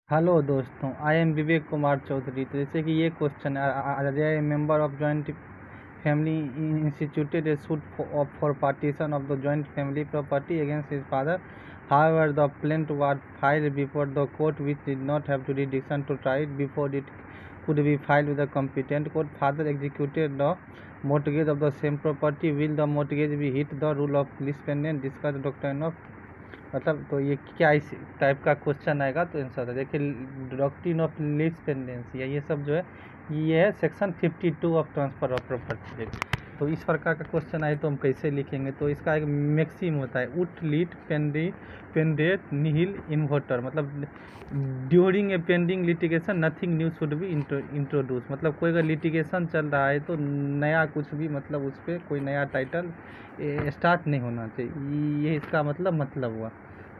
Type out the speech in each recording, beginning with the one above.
Hello दोस्तों, I am Vivek Kumar Chaudhary. तो जैसे कि ये क्वेश्चन है, I member of joint family instituted a suit for partition of the joint family property against his father. However the plaint was filed before the court which did not have jurisdiction to try it before it could be filed with the competent court. Father executed the mortgage of the same property. Will the mortgage be hit the rule of lease pendant? Discuss the doctrine of मतलब। तो ये क्या इस type का question आएगा तो answer है। देखिए, डॉक्ट्रिन ऑफ लीज पेंडेंसी है, ये सब जो है ये है section 52 of transfer of property. तो इस प्रकार का क्वेश्चन आए तो हम कैसे लिखेंगे? तो इसका एक मैक्सिम होता है, उट लीट पेंडेट निहिल इन्वर्टर। मतलब during a pending litigation nothing new should be introduce. मतलब कोई अगर लिटिगेशन चल रहा है तो नया कुछ भी, मतलब उस पर कोई नया टाइटल स्टार्ट नहीं होना चाहिए। ये इसका मतलब हुआ।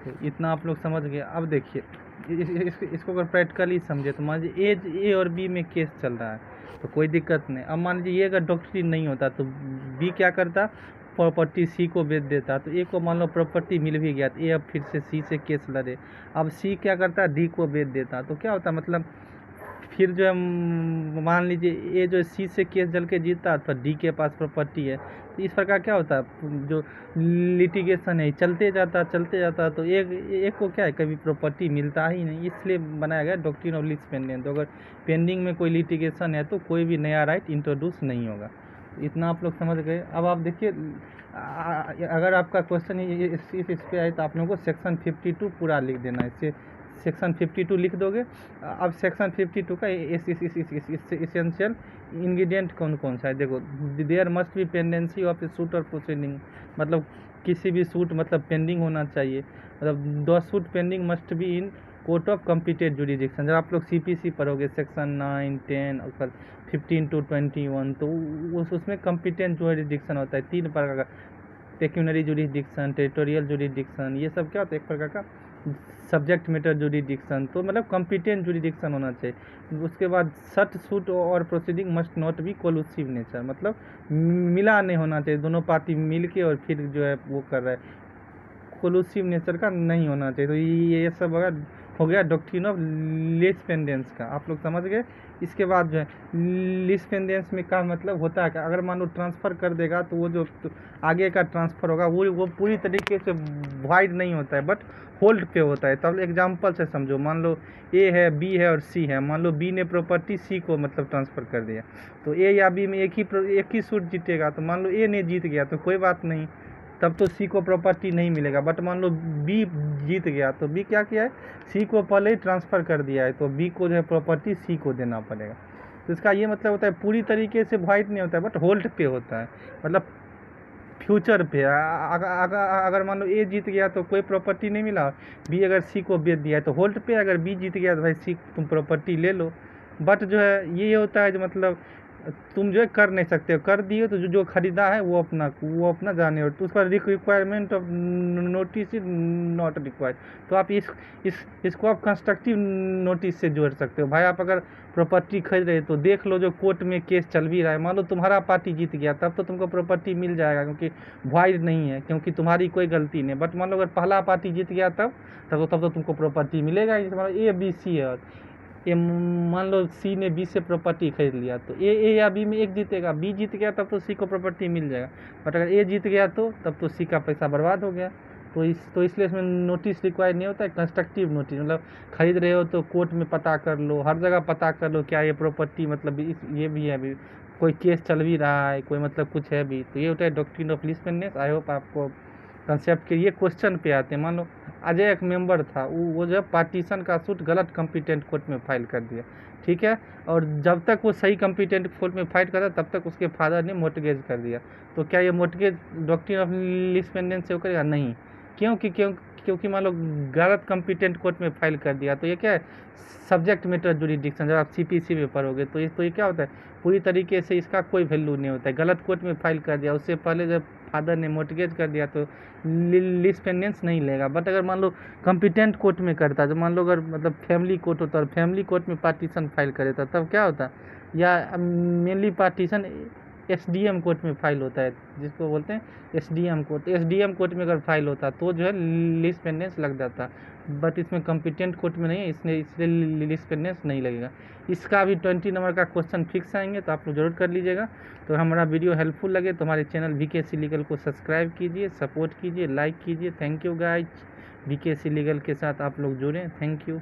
तो इतना आप लोग समझ गए। अब देखिए, इसको अगर प्रैक्टिकली समझे तो मान लीजिए ए और बी में केस चल रहा है तो कोई दिक्कत नहीं। अब मान लीजिए ये अगर डॉक्ट्रिन नहीं होता तो बी क्या करता, प्रॉपर्टी सी को बेच देता। तो ए को मान लो प्रॉपर्टी मिल भी गया तो ए अब फिर से सी से केस लड़े। अब सी क्या करता, डी को बेच देता। तो क्या होता, मतलब फिर जो है मान लीजिए ये जो सी से केस जल के जीतता तो डी के पास प्रॉपर्टी है। तो इस प्रकार क्या होता है, जो लिटिगेशन है चलते जाता तो एक को क्या है, कभी प्रॉपर्टी मिलता ही नहीं। इसलिए बनाया गया डॉक्ट्रिन ऑफ लीज पेंडेंट। तो अगर पेंडिंग में कोई लिटिगेशन है तो कोई भी नया राइट इंट्रोड्यूस नहीं होगा। इतना आप लोग समझ गए। अब आप देखिए, अगर आपका क्वेश्चन इस पे आए तो आप लोगों को सेक्शन 52 पूरा लिख देना है। इससे सेक्शन 52 लिख दोगे। अब सेक्शन 52 का इसेंशियल इंग्रेडिएंट कौन कौन सा है देखो। There must be pendency of a suit और प्रोसीडिंग। मतलब किसी भी सूट मतलब पेंडिंग होना चाहिए। मतलब the suit pending must be in court of competent jurisdiction. जब आप लोग सीपीसी पढ़ोगे सेक्शन 9, 10 और 15 to 21, तो उसमें कॉम्पिटेंट जुरिडिक्शन होता है तीन प्रकार का, पेक्यूनरी जुरिडिक्शन, टेरिटोरियल जुरिडिक्शन। ये सब क्या होता है, एक प्रकार का सब्जेक्ट मैटर जुरिडिक्शन। तो मतलब कॉम्पिटेंट जुरिडिक्शन होना चाहिए। उसके बाद सट सूट और proceeding must not be collusive nature. मतलब मिला नहीं होना चाहिए, दोनों पार्टी मिल के और फिर जो है वो कर रहा है, कोलूसिव नेचर का नहीं होना चाहिए। तो ये सब अगर हो गया डॉक्ट्रिन ऑफ लीज पेंडेंस का, आप लोग समझ गए। इसके बाद जो है लीज पेंडेंस में का मतलब होता है कि अगर मान लो ट्रांसफ़र कर देगा तो वो जो आगे का ट्रांसफ़र होगा वो पूरी तरीके से वाइड नहीं होता है, बट होल्ड पे होता है। तब एग्जांपल से समझो, मान लो ए है, बी है और सी है। मान लो बी ने प्रॉपर्टी सी को मतलब ट्रांसफ़र कर दिया, तो ए या बी में एक ही सूट जीतेगा। तो मान लो ए ने जीत गया तो कोई बात नहीं, तब तो सी को प्रॉपर्टी नहीं मिलेगा। बट मान लो बी जीत गया तो बी क्या किया है, सी को पहले ही ट्रांसफ़र कर दिया है, तो बी को जो है प्रॉपर्टी सी को देना पड़ेगा। तो इसका ये मतलब होता है पूरी तरीके से वाइड नहीं होता है, बट होल्ड पे होता है। मतलब फ्यूचर पे अगर मान लो ए जीत गया तो कोई प्रॉपर्टी नहीं मिला, बी अगर सी को बेच दिया है तो होल्ड पे। अगर बी जीत गया तो भाई सी तुम प्रॉपर्टी ले लो। बट जो है ये होता है जो मतलब तुम जो है कर नहीं सकते हो, कर दिए तो जो खरीदा है वो अपना जाने। और तो उसका requirement of notice is not required. तो आप इसको आप कंस्ट्रक्टिव नोटिस से जोड़ सकते हो। भाई आप अगर प्रॉपर्टी खरीद रहे तो देख लो जो कोर्ट में केस चल भी रहा है, मान लो तुम्हारा पार्टी जीत गया तब तो तुमको प्रॉपर्टी मिल जाएगा, क्योंकि वाइड नहीं है, क्योंकि तुम्हारी कोई गलती नहीं। बट मान लो अगर पहला पार्टी जीत गया तब तो तुमको प्रॉपर्टी मिलेगा ही। मान लो ए बी सी है और ये मान लो सी ने बी से प्रॉपर्टी खरीद लिया तो ए या बी में एक जीतेगा, बी जीत गया तब तो सी को प्रॉपर्टी मिल जाएगा। बट अगर ए जीत गया तो तब तो सी का पैसा बर्बाद हो गया। तो इसलिए इसमें नोटिस रिक्वायर नहीं होता है, कंस्ट्रक्टिव नोटिस। मतलब खरीद रहे हो तो कोर्ट में पता कर लो, हर जगह पता कर लो क्या ये प्रॉपर्टी मतलब ये भी है, भी कोई केस चल भी रहा है, कोई मतलब कुछ है भी। तो ये होता है doctrine of lease pendens. I hope आपको कंसेप्ट के ये क्वेश्चन पे आते हैं। मान लो अजय एक मेंबर था, वो जो पार्टीशन का सूट गलत कॉम्पिटेंट कोर्ट में फाइल कर दिया, ठीक है। और जब तक वो सही कॉम्पिटेंट कोर्ट में फाइल कर रहा तब तक उसके फादर ने मोर्टगेज कर दिया। तो क्या ये mortgage doctrine of lease pendens से करेगा? नहीं। क्योंकि मान लो गलत कॉम्पिटेंट कोर्ट में फाइल कर दिया तो ये क्या है, सब्जेक्ट मैटर जुरिडिक्शन। जब आप सीपीसी में पढ़ोगे तो ये क्या होता है, पूरी तरीके से इसका कोई वैल्यू नहीं होता है। गलत कोर्ट में फाइल कर दिया, उससे पहले जब फादर ने मोर्टगेज कर दिया तो लीज पेंडेंस नहीं लेगा। बट अगर मान लो कॉम्पिटेंट कोर्ट में करता, तो मान लो अगर मतलब फैमिली कोर्ट होता और फैमिली कोर्ट में पार्टीशन फाइल करे था तब क्या होता, या मेनली पार्टीशन एसडीएम कोर्ट में फाइल होता है, जिसको बोलते हैं एसडीएम कोर्ट। एसडीएम कोर्ट में अगर फाइल होता तो जो है लीज पेंडेंस लग जाता, बट इसमें कॉम्पिटेंट कोर्ट में नहीं है, इसलिए लीज पेंडेंस नहीं लगेगा। इसका भी 20 नंबर का क्वेश्चन फिक्स आएंगे, तो आप लोग जरूर कर लीजिएगा। तो हमारा वीडियो हेल्पफुल लगे तो हमारे चैनल वीकेसी लीगल को सब्सक्राइब कीजिए, सपोर्ट कीजिए, लाइक कीजिए। थैंक यू गाइज, वीकेसी लीगल के साथ आप लोग जुड़ें। Thank you.